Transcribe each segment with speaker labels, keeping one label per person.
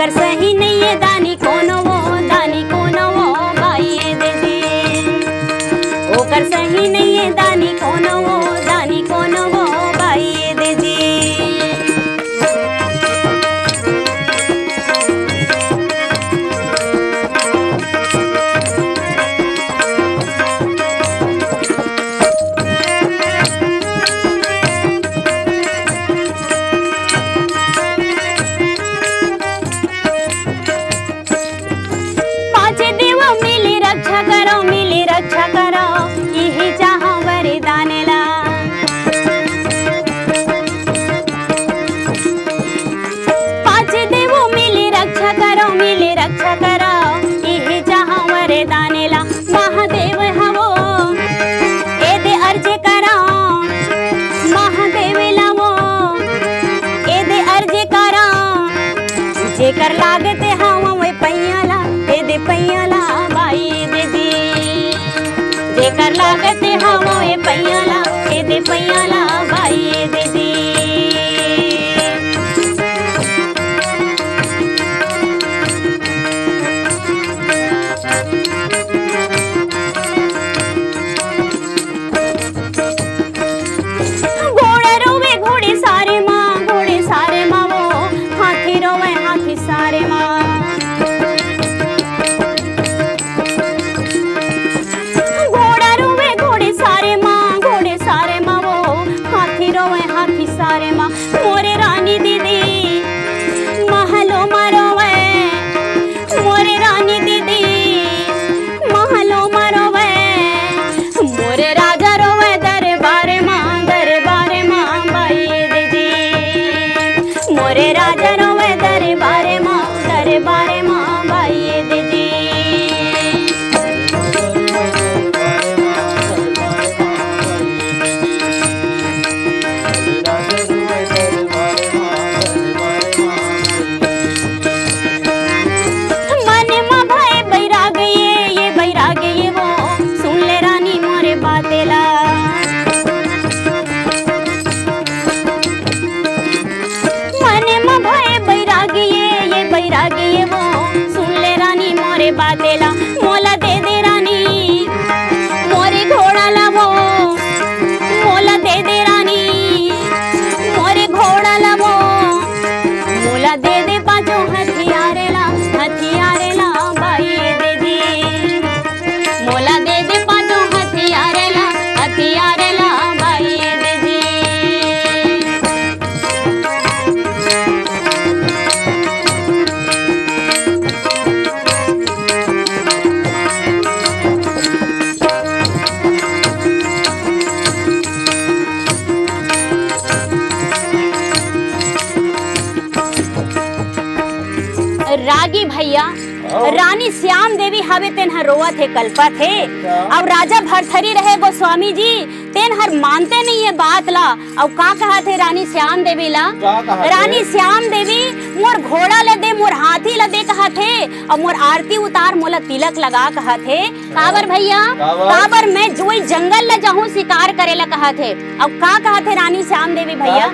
Speaker 1: ओकर सही नहीं है दानी कोनो वो भाई दे दी। ओकर सही नहीं है दानी कोनो वो भाई दे दी। रक्षा करो यही चाहो वरदान ला। पांच देवो मिली रक्षा करो यही चाहो वरदान ला। महादेव हवो ए दे अर्ज करो, महादेव लावो ए दे अर्ज करो। जेकर लागते हवा वे पैयाला ए दे पैयाला भाई दे दी। जेकर लागते हवो ए पैयाला ए दे पैयाला भाई दे दी। घोड़े रोवे घोड़े सारे माँ वो हाथी रोवे हाथी सारे माँ। सारे माँ मोरे रानी दीदी महलो मरोवे, मोरे रानी दीदी महलो मरोवे। मोरे राजा रोवे दरबारे माँ भाई दीदी। मोरे राजा रोवे दरबारे माँ भाई दीदी। बातेला मोला दे दे रानी मोरे घोड़ा लावो, मोला दे दे रानी मोरे घोड़ा लावो। मोला दे दे पाँचों हथियारे ला भाई दे दी। मोला दे दे पाँचों हथियारे ला भाई दे दी। रागी भैया रानी श्याम देवी हवे तेन हर रोवा थे कल्पा थे। और राजा भरथरी रहे गोस्वामी जी तेन हर मानते नहीं है बात ला। और का कहा थे रानी श्याम देवी ला? रानी श्याम देवी मोर घोड़ा ले दे मोर हाथी ले दे कहा थे। और मोर आरती उतार मोला तिलक लगा कहा थे। काबर भैया काबर मैं जोई जंगल ले जाऊं शिकार करे ला कहा थे। और का कहा थे रानी श्याम देवी भैया?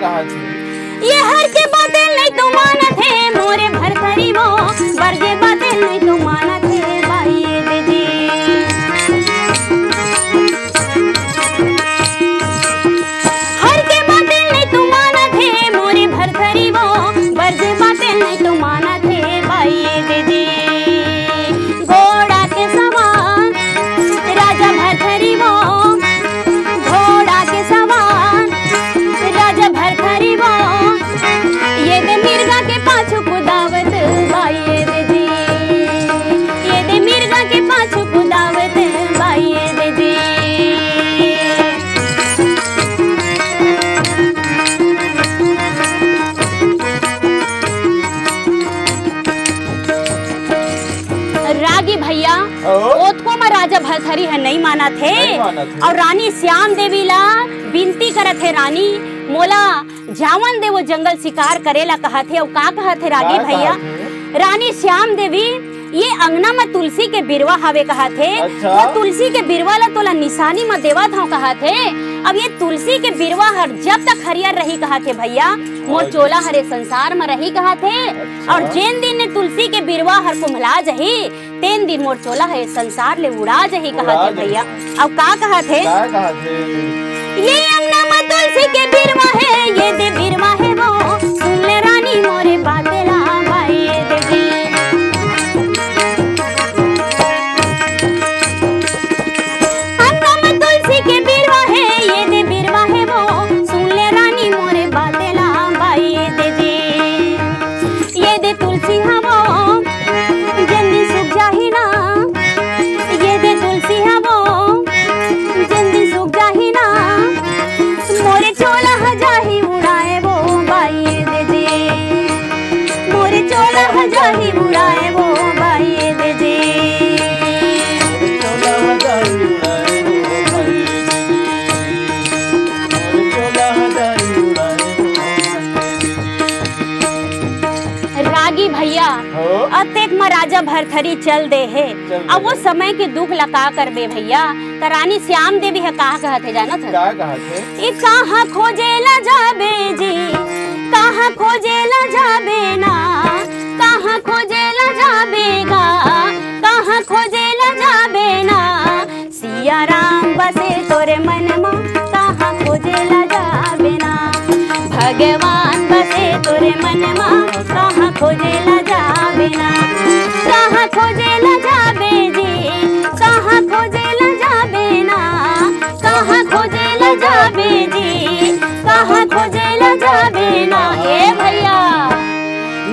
Speaker 1: ये हर के बातें नहीं तो माना थे मोरे भरथरी वो बरजे बातें नहीं तो माना थे भाई दीदी। हर के बातें नहीं तो माना थे मोरे भरथरी वो बरजे बातें नहीं तो माना थे भाई दीदी। घोड़ा के सवार राजा भरथरी वो, घोड़ा के सवार राजा भरथरी वो। ये दे मिर्गा के पाछू कुदावत भाई दे दी। ये दे मिर्गा के पाछू कुदावत भाई दे दी। रागी भैया ओतको में राजा भरथरी है नहीं माना थे। और रानी श्याम देवी ला विनती करत है रानी मोला जावन दे वो जंगल शिकार करेला कहा थे। और का कहा थे रागी भैया? रानी श्याम देवी ये अंगना में तुलसी के बिरवा हवे कहा थे। वो तुलसी के बिरवा ला तोला निशानी में देवा था कहा थे। अब ये तुलसी के बिरवा हर जब तक हरियर रही कहा थे भैया, मोर चोला हरे संसार में रही कहा थे। और जिन दिन ने तुलसी के बिरवा हर कुम्हला जही, तेन दिन मोर चोला हरे संसार ले उड़ा जही कहा थे भैया। अब का कहा थे? ये अंगना में तुलसी के बिरवा है, ये दे बिरवा है वो, सुन ले रानी मोरे बातें ला भाई ये दे दी। अंगना में तुलसी के बिरवा है, ये दे बिरवा है वो, सुन ले रानी मोरे बातें ला भाई ये दे दी। ये दे तुलसी हवो जल्दी सूख जाही ना, ये दे तुलसी हवो जल्दी सूख जाही ना, मोरे चोला हजाही उड़ाए वो बाई ये दे दे, मोरे चोला हजाही उड़ाए वो बाई ये दे दे। रागी भैया अतेक में राजा भरथरी चल दे है। अब वो समय के दुख लगा कर बे भैया, तो रानी श्याम देवी है कहा कहते जाना था?
Speaker 2: क्या कहते?
Speaker 1: ई कहाँ खोजेला जाबे जी, कहाँ खोजेला जाबे ना, कहाँ खोजेला जाबेगा, कहाँ खोजेला जाबे ना, सिया राम बसे तोरे मन में कहाँ खोजेला जाबे ना, भगवान बसे तोरे मन में कहाँ खोजेला जाबे ना, कहाँ खोजेला जाबे जी, कहाँ खोजेला जाबे ना, कहाँ खोजेला जाबे जी, कहाँ खोजेला जाबे ना। ए भैया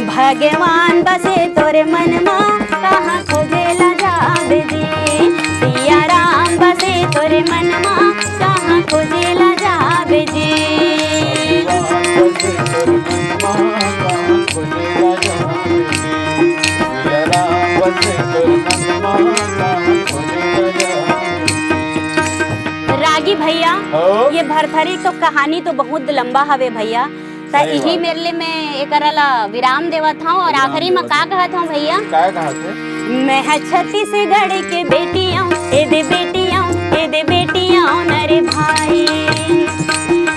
Speaker 1: भगवान बसे तोरे मन में कहाँ खोजेला जाबे जी, सिया राम बसे तोरे मन में कहाँ खोजेला जाबे जी। रागी भैया ये भरथरी तो कहानी तो बहुत लंबा हवे भैया, तो यही मेरे लिए मैं एक विराम देवत हूँ। और आखिरी में का कहत हूँ भैया? मैं है छत्तीसगढ़ के बेटियाँ, ए दे बेटियाँ, ए दे बेटियाँ नरे भाई,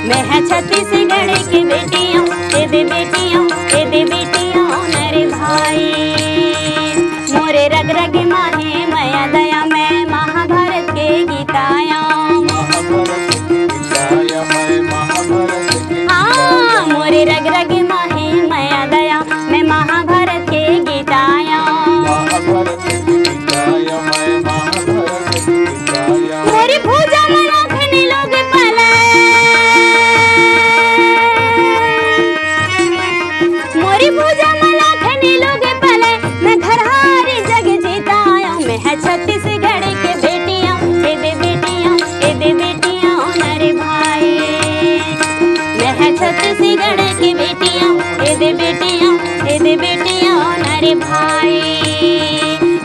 Speaker 1: मैं है छत्तीसगढ़ के बेटियाँ, ए दे बेटियाँ, ए दे बेटियाँ नरे भाई, मोरे रग रग माहे माया दया मैं महाभारत के गीताया, हाँ मोरे रग रग माहे माया दया मैं महाभारत के गीताया, मोरी भुजा में लाखनी लोग पले, मोरी भुजा में लाखनी लोग पले, मैं घर हारी जग जीताया, मैं है छत्तीसगढ़ के बेटियाँ, ए दे बेटियाँ, ए दे बेटियाँ नरे भाई, मैं है छत्तीसगढ़ की बेटियाँ, ए दे बेटियाँ, ए दे बेटियाँ नरे भाई।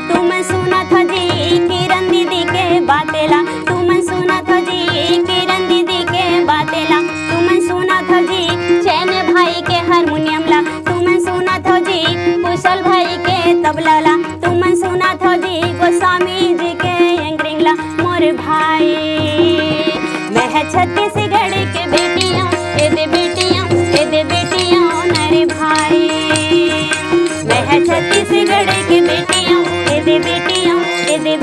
Speaker 1: तुम सुना था जी किरण दीदी के बातेला, तुम सुना था जी किरण दीदी के बातेला, तुम सुना था जी चैन भाई के हारमोनियम ला, तुम सुना था जी कुशल भाई के तबला ला, तुम सुना था जी गोस्वामी जी के एंकरिंग ला, मोर भाई मैं है छत्तीसगढ़ के बेटियाँ, ए दे बेटियाँ, ए दे बेटियाँ नरे भाई, मैं है छत्तीसगढ़ की बेटियाँ, ए दे बेटियाँ, ए दे